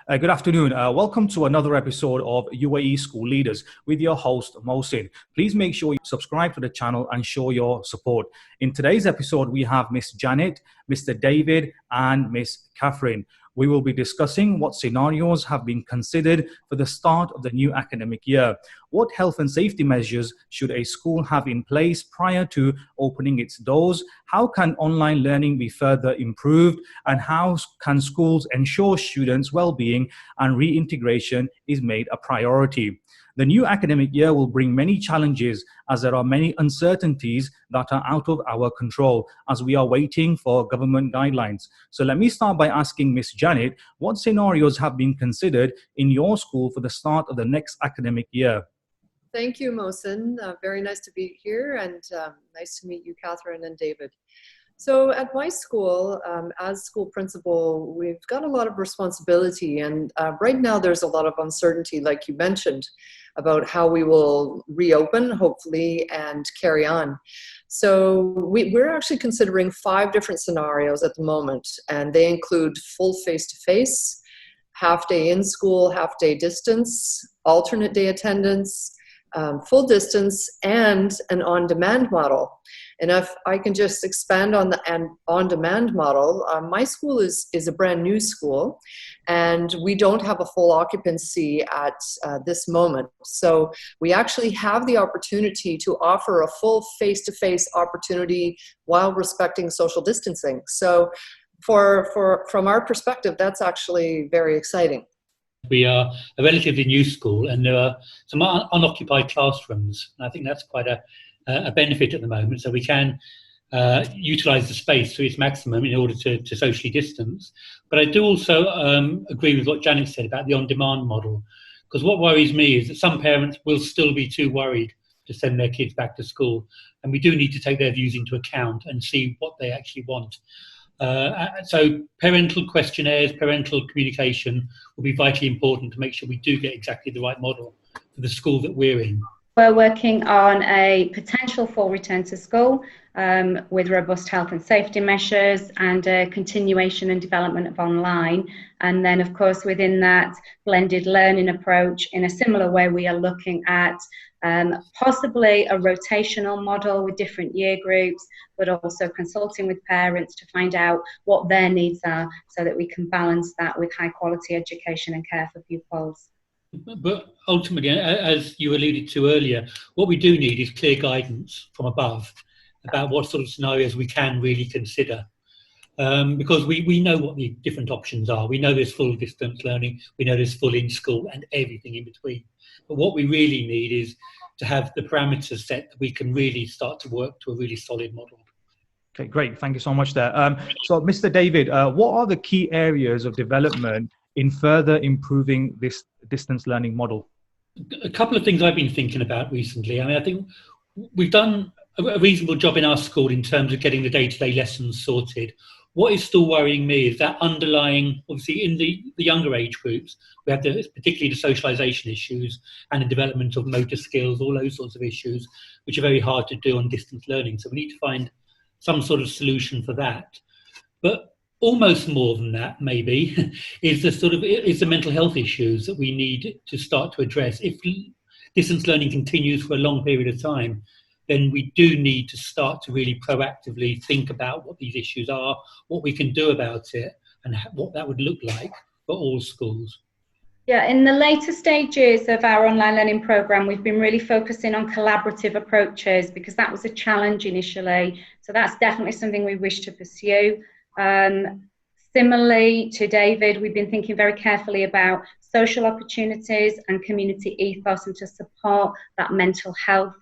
Good afternoon. Welcome to another episode of UAE School Leaders with your host, Mohsin. Please make sure you subscribe to the channel and show your support. In today's episode, we have Miss Janet, Mr. David, and Miss Catherine. We will be discussing what scenarios have been considered for the start of the new academic year. What health and safety measures should a school have in place prior to opening its doors? How can online learning be further improved? And how can schools ensure students' well-being and reintegration is made a priority? The new academic year will bring many challenges as there are many uncertainties that are out of our control as we are waiting for government guidelines. So let me start by asking Miss Janet, what scenarios have been considered in your school for the start of the next academic year? Thank you, Mohsin. Very nice to be here, and nice to meet you, Catherine and David. So at my school, as school principal, we've got a lot of responsibility, and right now there's a lot of uncertainty, like you mentioned, about how we will reopen, hopefully, and carry on. So we're actually considering 5 different scenarios at the moment, and they include full face-to-face, half-day in-school, half-day distance, alternate day attendance, full distance, and an on-demand model. And if I can just expand on the on-demand model, my school is a brand new school, and we don't have a full occupancy at this moment. So we actually have the opportunity to offer a full face-to-face opportunity while respecting social distancing. So from our perspective, that's actually very exciting. We are a relatively new school, and there are some unoccupied classrooms. And I think that's quite a benefit at the moment, so we can utilise the space to its maximum in order to socially distance. But I do also agree with what Janet said about the on-demand model, because what worries me is that some parents will still be too worried to send their kids back to school, and we do need to take their views into account and see what they actually want. So parental questionnaires, parental communication will be vitally important to make sure we do get exactly the right model for the school that we're in. We're working on a potential full return to school with robust health and safety measures and a continuation and development of online. And then, of course, within that blended learning approach, in a similar way, we are looking at possibly a rotational model with different year groups, but also consulting with parents to find out what their needs are so that we can balance that with high quality education and care for pupils. But ultimately, as you alluded to earlier, what we do need is clear guidance from above about what sort of scenarios we can really consider. Because we know what the different options are. We know there's full distance learning, we know there's full in school and everything in between. But what we really need is to have the parameters set that we can really start to work to a really solid model. Okay, great. Thank you so much there. So Mr. David, what are the key areas of development in further improving this distance learning model? A couple of things I've been thinking about recently. I mean, I think we've done a reasonable job in our school in terms of getting the day-to-day lessons sorted. What is still worrying me is that underlying, obviously in the younger age groups, we have particularly the socialisation issues and the development of motor skills, all those sorts of issues, which are very hard to do on distance learning. So we need to find some sort of solution for that. But almost more than that, maybe, is the mental health issues that we need to start to address. If distance learning continues for a long period of time, then we do need to start to really proactively think about what these issues are, what we can do about it, and what that would look like for all schools. Yeah, in the later stages of our online learning program, we've been really focusing on collaborative approaches because that was a challenge initially. So that's definitely something we wish to pursue. Similarly to David, we've been thinking very carefully about social opportunities and community ethos and to support that mental health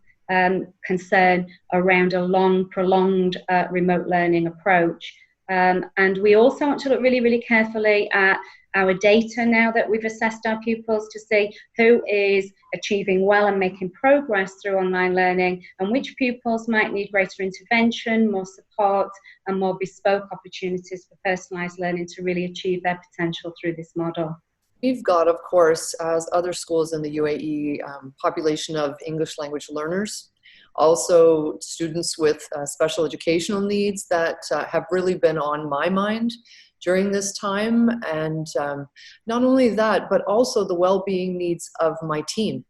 concern around a long, prolonged remote learning approach. And we also want to look really, really carefully at our data now that we've assessed our pupils to see who is achieving well and making progress through online learning and which pupils might need greater intervention, more support and more bespoke opportunities for personalised learning to really achieve their potential through this model. We've got, of course, as other schools in the UAE, population of English language learners, also students with special educational needs that have really been on my mind during this time. And not only that, but also the well-being needs of my team.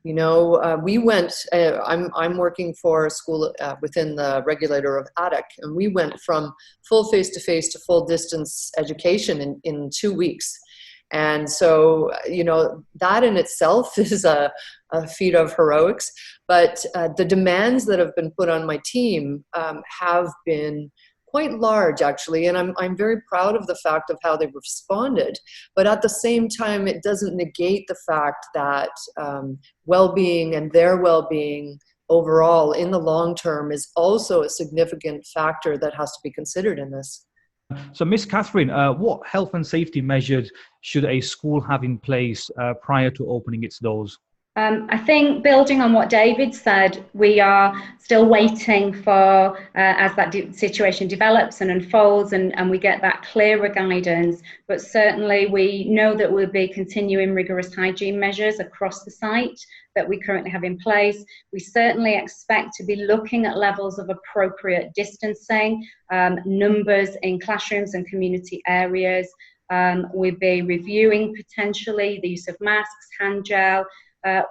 You know, we went, I'm working for a school within the regulator of ADEC, and we went from full face-to-face to full distance education in 2 weeks. And so, you know, that in itself is a feat of heroics. But the demands that have been put on my team have been quite large, actually, and I'm very proud of the fact of how they've responded. But at the same time, it doesn't negate the fact that well-being and their well-being overall in the long term is also a significant factor that has to be considered in this. So, Miss Catherine, what health and safety measures should a school have in place prior to opening its doors? I think building on what David said, we are still waiting for as that situation develops and unfolds and we get that clearer guidance. But certainly we know that we'll be continuing rigorous hygiene measures across the site that we currently have in place. We certainly expect to be looking at levels of appropriate distancing, numbers in classrooms and community areas. We'll be reviewing potentially the use of masks, hand gel.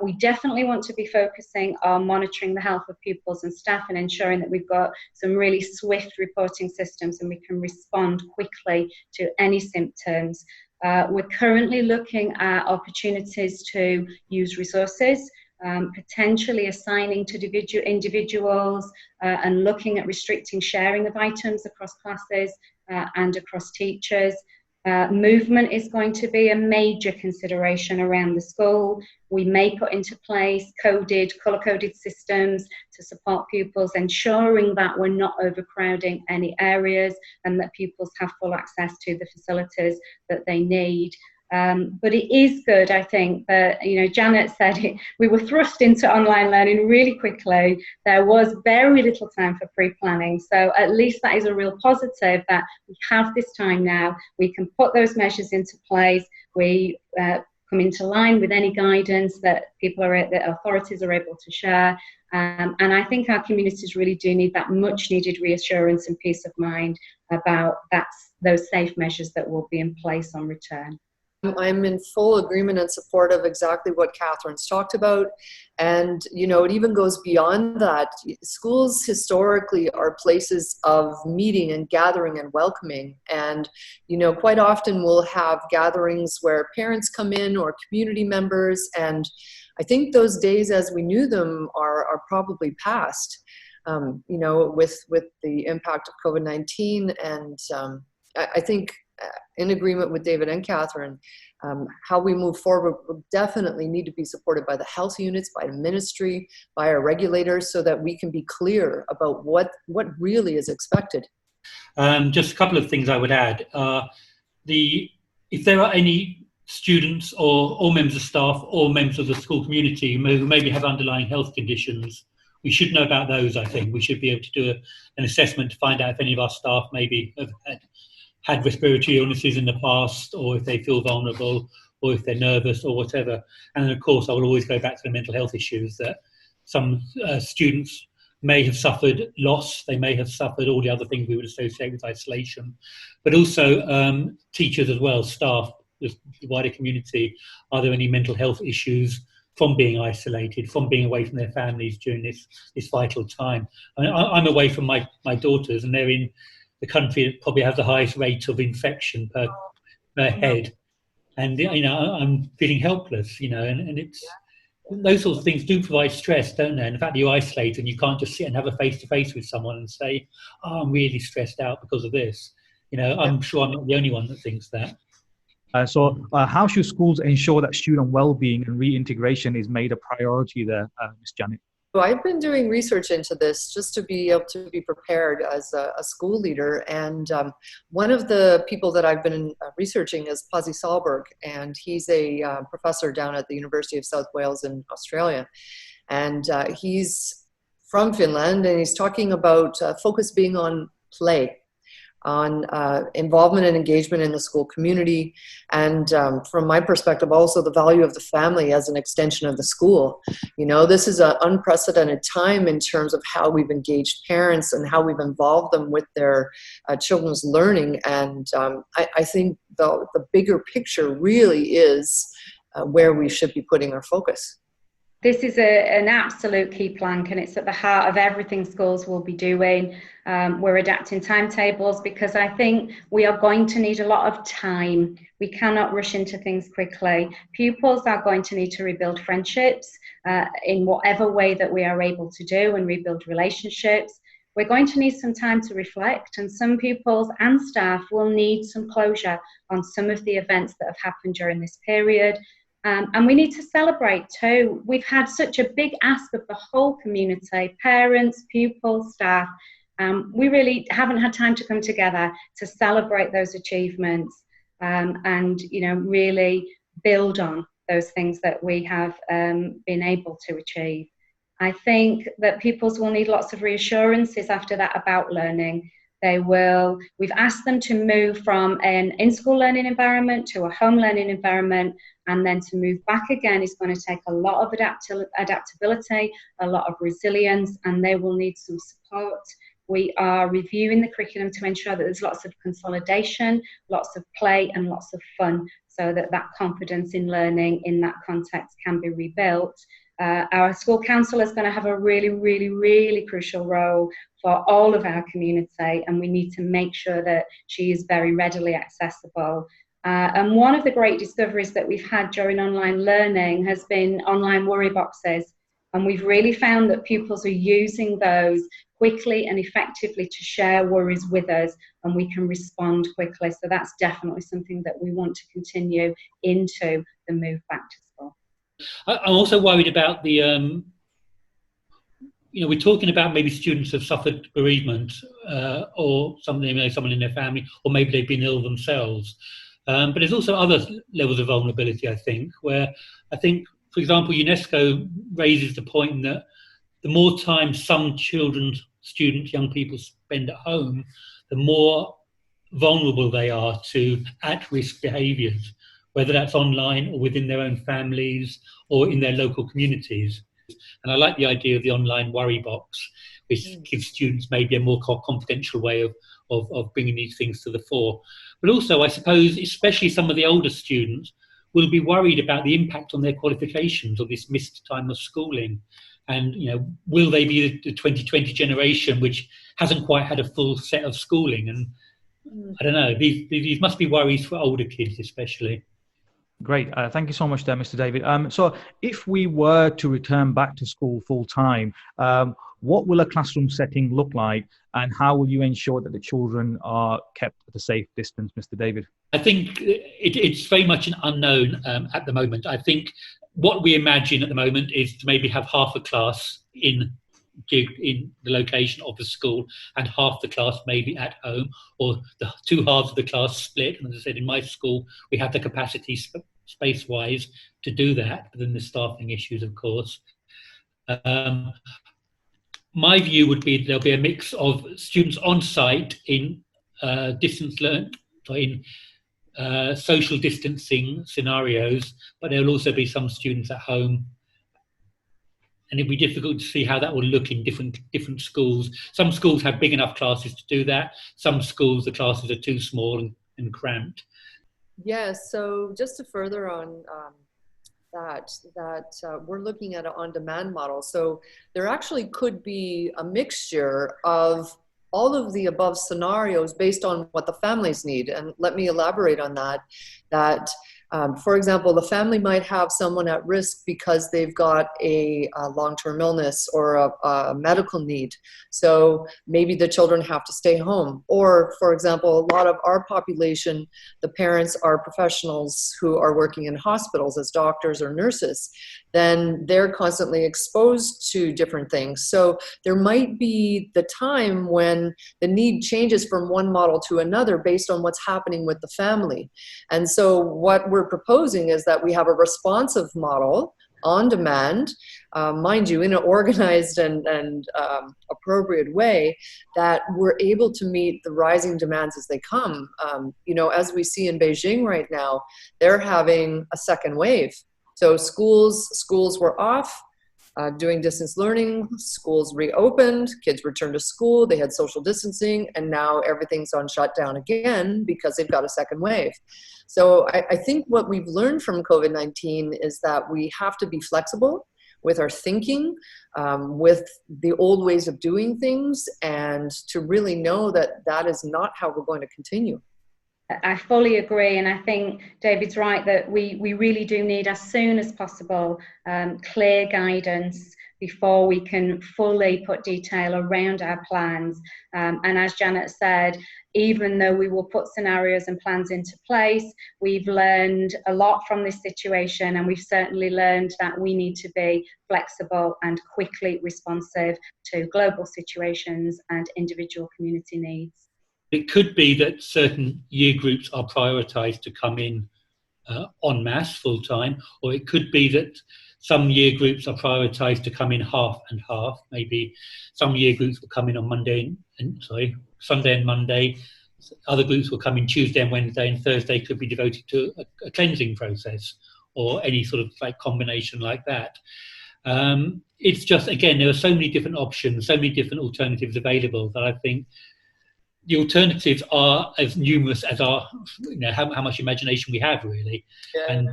We definitely want to be focusing on monitoring the health of pupils and staff and ensuring that we've got some really swift reporting systems and we can respond quickly to any symptoms. We're currently looking at opportunities to use resources, potentially assigning to individuals and looking at restricting sharing of items across classes and across teachers. Movement is going to be a major consideration around the school. We may put into place colour-coded systems to support pupils, ensuring that we're not overcrowding any areas and that pupils have full access to the facilities that they need. But it is good, I think, that, you know, Janet said we were thrust into online learning really quickly. There was very little time for pre-planning. So at least that is a real positive that we have this time now. We can put those measures into place. We come into line with any guidance that that authorities are able to share. And I think our communities really do need that much needed reassurance and peace of mind about those safe measures that will be in place on return. I'm in full agreement and support of exactly what Catherine's talked about. And, you know, it even goes beyond that. Schools historically are places of meeting and gathering and welcoming. And, you know, quite often we'll have gatherings where parents come in or community members. And I think those days as we knew them are probably past, you know, with the impact of COVID-19. And I think in agreement with David and Catherine, how we move forward will definitely need to be supported by the health units, by the ministry, by our regulators, so that we can be clear about what really is expected. Just a couple of things I would add. If there are any students or members of staff or members of the school community who maybe have underlying health conditions, we should know about those, I think. We should be able to do an assessment to find out if any of our staff maybe have had respiratory illnesses in the past, or if they feel vulnerable, or if they're nervous, or whatever. And then, of course, I will always go back to the mental health issues that some students may have suffered loss, they may have suffered all the other things we would associate with isolation, but also teachers as well, staff, the wider community. Are there any mental health issues from being isolated, from being away from their families during this vital time? I mean, I'm away from my daughters, and they're in the country that probably has the highest rate of infection per head. And, you know, I'm feeling helpless, you know, and it's, those sorts of things do provide stress, don't they? And the fact that you isolate and you can't just sit and have a face-to-face with someone and say, oh, I'm really stressed out because of this. You know, I'm sure I'm not the only one that thinks that. So how should schools ensure that student well-being and reintegration is made a priority there, Ms. Janet? So I've been doing research into this just to be able to be prepared as a school leader. And one of the people that I've been researching is Pasi Sahlberg, and he's a professor down at the University of South Wales in Australia. And he's from Finland, and he's talking about focus being on play, on involvement and engagement in the school community, and from my perspective, also the value of the family as an extension of the school. You know, this is an unprecedented time in terms of how we've engaged parents and how we've involved them with their children's learning, and I think the bigger picture really is where we should be putting our focus. This is an absolute key plank, and it's at the heart of everything schools will be doing. We're adapting timetables because I think we are going to need a lot of time. We cannot rush into things quickly. Pupils are going to need to rebuild friendships in whatever way that we are able to do, and rebuild relationships. We're going to need some time to reflect, and some pupils and staff will need some closure on some of the events that have happened during this period. And we need to celebrate too. We've had such a big ask of the whole community, parents, pupils, staff. We really haven't had time to come together to celebrate those achievements and, you know, really build on those things that we have been able to achieve. I think that pupils will need lots of reassurances after that about learning. We've asked them to move from an in-school learning environment to a home learning environment, and then to move back again is going to take a lot of adaptability, a lot of resilience, and they will need some support. We are reviewing the curriculum to ensure that there's lots of consolidation, lots of play, and lots of fun, so that that confidence in learning in that context can be rebuilt. Our school counsellor is going to have a really, really, really crucial role for all of our community, and we need to make sure that she is very readily accessible. And one of the great discoveries that we've had during online learning has been online worry boxes. And we've really found that pupils are using those quickly and effectively to share worries with us, and we can respond quickly. So that's definitely something that we want to continue into the move back to school. I'm also worried about the, you know, we're talking about maybe students have suffered bereavement or something, you know, someone in their family, or maybe they've been ill themselves. But there's also other levels of vulnerability, I think, where I think, for example, UNESCO raises the point that the more time some children, students, young people spend at home, the more vulnerable they are to at-risk behaviours, whether that's online or within their own families or in their local communities. And I like the idea of the online worry box, which gives students maybe a more confidential way of bringing these things to the fore. But also, I suppose, especially some of the older students will be worried about the impact on their qualifications of this missed time of schooling. And, you know, will they be the 2020 generation which hasn't quite had a full set of schooling? And I don't know, these must be worries for older kids especially. Great. Thank you so much there, Mr. David. So if we were to return back to school full time, what will a classroom setting look like, and how will you ensure that the children are kept at a safe distance, Mr. David? I think it's very much an unknown at the moment. I think what we imagine at the moment is to maybe have half a class in the location of the school and half the class maybe at home, or the two halves of the class split. And as I said, in my school, we have the capacity space-wise to do that, but then the staffing issues, of course. My view would be there'll be a mix of students on site in distance learn, in social distancing scenarios, but there'll also be some students at home. And it'd be difficult to see how that will look in different schools. Some schools have big enough classes to do that. Some schools, the classes are too small and cramped. Yes, so just to further on that we're looking at an on-demand model. So there actually could be a mixture of all of the above scenarios based on what the families need. And let me elaborate on that. For example, the family might have someone at risk because they've got a long-term illness or a medical need. So maybe the children have to stay home. Or, for example, a lot of our population, the parents are professionals who are working in hospitals as doctors or nurses. Then they're constantly exposed to different things. So there might be the time when the need changes from one model to another based on what's happening with the family. And so what we're proposing is that we have a responsive model on demand, mind you, in an organized and appropriate way, that we're able to meet the rising demands as they come. As we see in Beijing right now, they're having a second wave. So schools were off, doing distance learning, schools reopened, kids returned to school, they had social distancing, and now everything's on shutdown again because they've got a second wave. So I think what we've learned from COVID-19 is that we have to be flexible with our thinking, with the old ways of doing things, and to really know that that is not how we're going to continue. I fully agree, and I think David's right that we really do need, as soon as possible, clear guidance before we can fully put detail around our plans. And as Janet said, even though we will put scenarios and plans into place, we've learned a lot from this situation, and we've certainly learned that we need to be flexible and quickly responsive to global situations and individual community needs. It could be that certain year groups are prioritised to come in en masse, full time, or it could be that some year groups are prioritised to come in half and half. Maybe some year groups will come in on Sunday and Monday. Other groups will come in Tuesday and Wednesday, and Thursday could be devoted to a cleansing process or any sort of combination like that. It's just, again, there are so many different options, so many different alternatives available that I think the alternatives are as numerous as our, how much imagination we have, really. Yeah.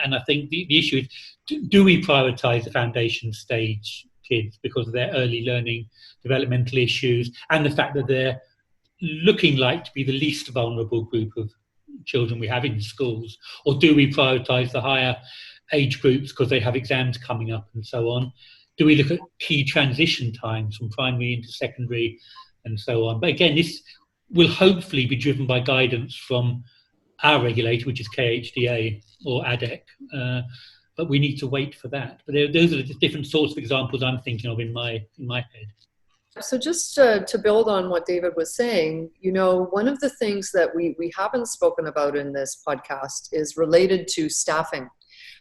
And I think the issue is, do we prioritise the foundation stage kids because of their early learning, developmental issues, and the fact that they're looking like to be the least vulnerable group of children we have in schools? Or do we prioritise the higher age groups because they have exams coming up and so on? Do we look at key transition times from primary into secondary and so on? But again, this will hopefully be driven by guidance from our regulator, which is KHDA or ADEC, but we need to wait for that. But those are the different sorts of examples I'm thinking of in my head. So just to build on what David was saying, one of the things that we haven't spoken about in this podcast is related to staffing.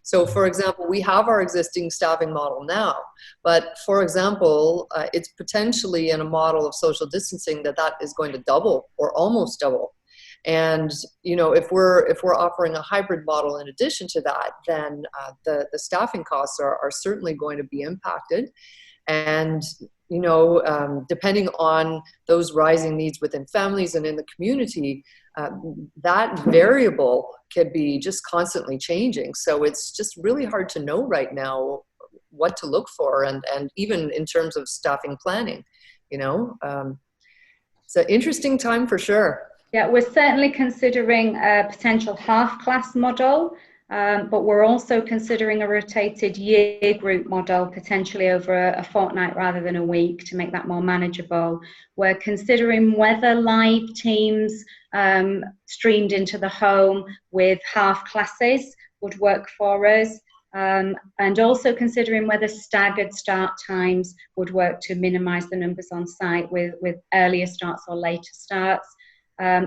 So, for example, we have our existing staffing model now, but for example, it's potentially in a model of social distancing that is going to double or almost double. And if we're offering a hybrid model in addition to that, then the staffing costs are certainly going to be impacted. And depending on those rising needs within families and in the community, that variable could be just constantly changing. So it's just really hard to know right now what to look for, and even in terms of staffing planning, it's an interesting time for sure. Yeah, we're certainly considering a potential half-class model, but we're also considering a rotated year group model, potentially over a fortnight rather than a week, to make that more manageable. We're considering whether live teams streamed into the home with half classes would work for us, and also considering whether staggered start times would work to minimise the numbers on site with earlier starts or later starts.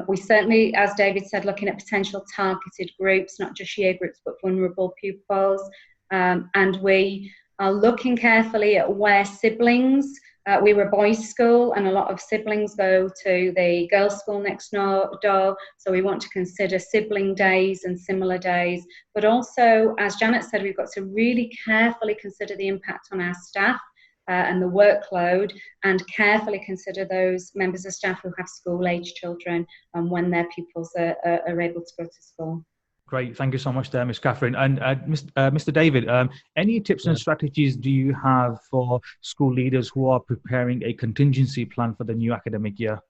We certainly, as David said, looking at potential targeted groups, not just year groups, but vulnerable pupils. And we are looking carefully at where siblings, we were a boys' school, and a lot of siblings go to the girls' school next door. So we want to consider sibling days and similar days. But also, as Janet said, we've got to really carefully consider the impact on our staff and the workload, and carefully consider those members of staff who have school-age children and when their pupils are able to go to school. Great, thank you so much there, Ms. Catherine. And Mr. David, any tips and strategies do you have for school leaders who are preparing a contingency plan for the new academic year?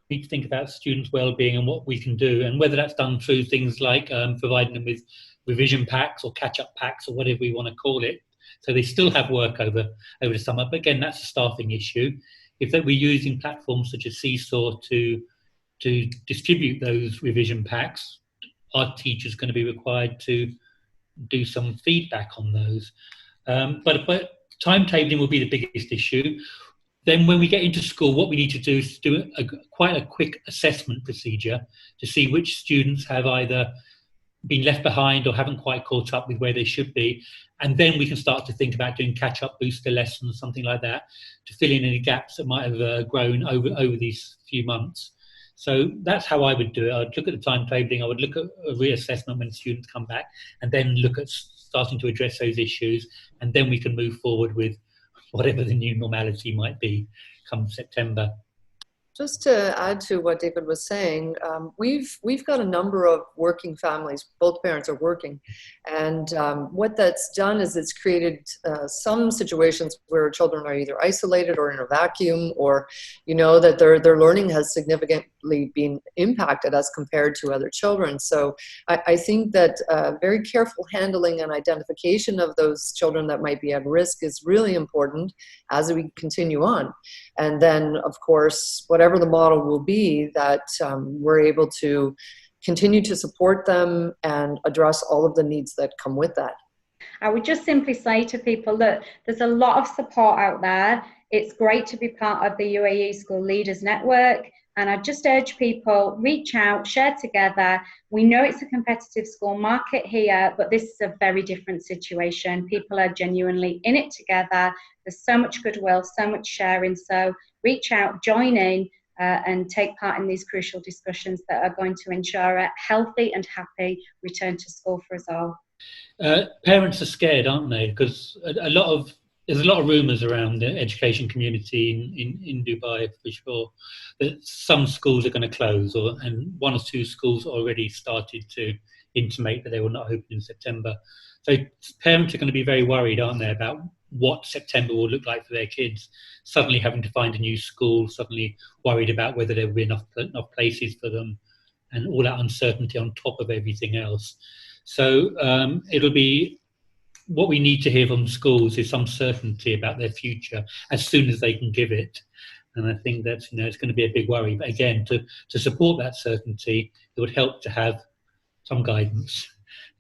We need to think about students' well-being and what we can do, and whether that's done through things like providing them with revision packs or catch-up packs or whatever we want to call it, so they still have work over the summer. But again, that's a staffing issue. If we're using platforms such as Seesaw to distribute those revision packs, our teachers are going to be required to do some feedback on those. But timetabling will be the biggest issue. Then when we get into school, what we need to do is do quite a quick assessment procedure to see which students have either been left behind or haven't quite caught up with where they should be. And then we can start to think about doing catch-up booster lessons, something like that, to fill in any gaps that might have grown over these few months. So that's how I would do it. I'd look at the timetabling, I would look at a reassessment when students come back, and then look at starting to address those issues, and then we can move forward with whatever the new normality might be come September. Just to add to what David was saying, we've got a number of working families. Both parents are working, and what that's done is it's created some situations where children are either isolated or in a vacuum, or that their learning has significantly been impacted as compared to other children. So I think that very careful handling and identification of those children that might be at risk is really important as we continue on. And then, of course, whatever the model will be, that we're able to continue to support them and address all of the needs that come with that. I would just simply say to people that there's a lot of support out there. It's great to be part of the UAE School Leaders Network. And I just urge people, reach out, share together. We know it's a competitive school market here, but this is a very different situation. People are genuinely in it together. There's so much goodwill, so much sharing. So reach out, join in, and take part in these crucial discussions that are going to ensure a healthy and happy return to school for us all. Parents are scared, aren't they? Because there's a lot of rumours around the education community in Dubai, for sure, that some schools are going to close, and one or two schools already started to intimate that they will not open in September. So parents are going to be very worried, aren't they, about what September will look like for their kids, suddenly having to find a new school, suddenly worried about whether there will be enough places for them, and all that uncertainty on top of everything else. So it'll be, what we need to hear from schools is some certainty about their future as soon as they can give it. And I think that's, it's going to be a big worry. But again, to support that certainty, it would help to have some guidance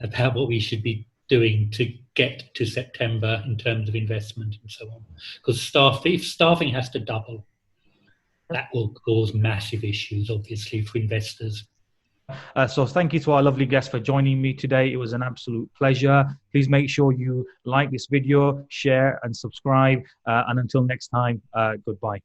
about what we should be doing to get to September in terms of investment and so on. Because if staffing has to double, that will cause massive issues, obviously, for investors. So thank you to our lovely guests for joining me today. It was an absolute pleasure. Please make sure you like this video, share and subscribe. And until next time, goodbye.